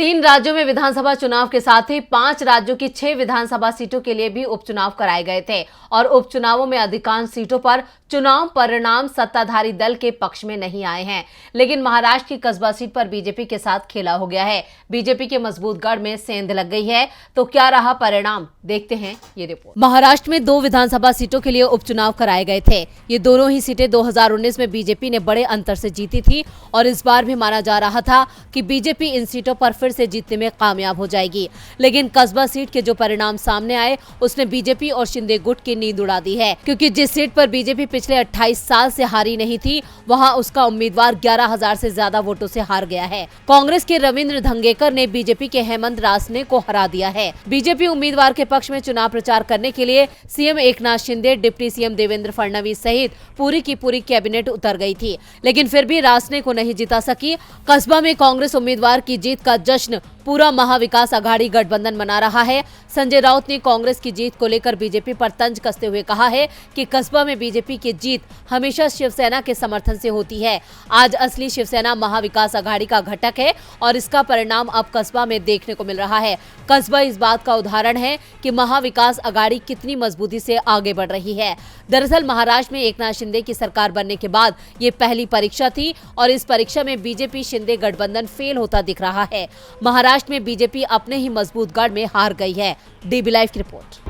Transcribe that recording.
3 राज्यों में विधानसभा चुनाव के साथ ही 5 राज्यों की 6 विधानसभा सीटों के लिए भी उपचुनाव कराए गए थे और उपचुनावों में अधिकांश सीटों पर चुनाव परिणाम सत्ताधारी दल के पक्ष में नहीं आए हैं। लेकिन महाराष्ट्र की कस्बा सीट पर बीजेपी के साथ खेला हो गया है। बीजेपी के मजबूत गढ़ में सेंध लग गई है। तो क्या रहा परिणाम, देखते हैं ये रिपोर्ट। महाराष्ट्र में 2 विधानसभा सीटों के लिए उपचुनाव कराए गए थे। ये दोनों ही सीटें 2019 में बीजेपी ने बड़े अंतर से जीती थी और इस बार भी माना जा रहा था कि बीजेपी इन सीटों पर फिर से जीतने में कामयाब हो जाएगी। लेकिन कस्बा सीट के जो परिणाम सामने आए उसने बीजेपी और शिंदे गुट की नींद उड़ा दी है, क्योंकि जिस सीट पर बीजेपी पिछले 28 साल से हारी नहीं थी, वहां उसका उम्मीदवार 11,000 से ज्यादा वोटों से हार गया है। कांग्रेस के रविंद्र धंगेकर ने बीजेपी के हेमंत रासने को हरा दिया है। बीजेपी उम्मीदवार के पक्ष में चुनाव प्रचार करने के लिए CM Eknath Shinde, deputy CM Devendra Fadnavis सहित पूरी की पूरी कैबिनेट उतर गई थी, लेकिन फिर भी रासने को नहीं जिता सकी। कस्बा में कांग्रेस उम्मीदवार की जीत का जश्न पूरा महाविकास आघाड़ी गठबंधन मना रहा है। संजय राउत ने कांग्रेस की जीत को लेकर बीजेपी पर तंज कसते हुए कहा है कि कस्बा में बीजेपी की जीत हमेशा शिवसेना के समर्थन से होती है। आज असली शिवसेना महाविकास आघाड़ी का घटक है और इसका परिणाम अब कस्बा में देखने को मिल रहा है। कस्बा इस बात का उदाहरण है कि महाविकास आघाड़ी कितनी मजबूती से आगे बढ़ रही है। दरअसल महाराष्ट्र में एकनाथ शिंदे की सरकार बनने के बाद ये पहली परीक्षा थी और इस परीक्षा में बीजेपी शिंदे गठबंधन फेल होता दिख रहा है। महाराष्ट्र में बीजेपी अपने ही मजबूत गढ़ में हार गई है। डीबी लाइव की रिपोर्ट।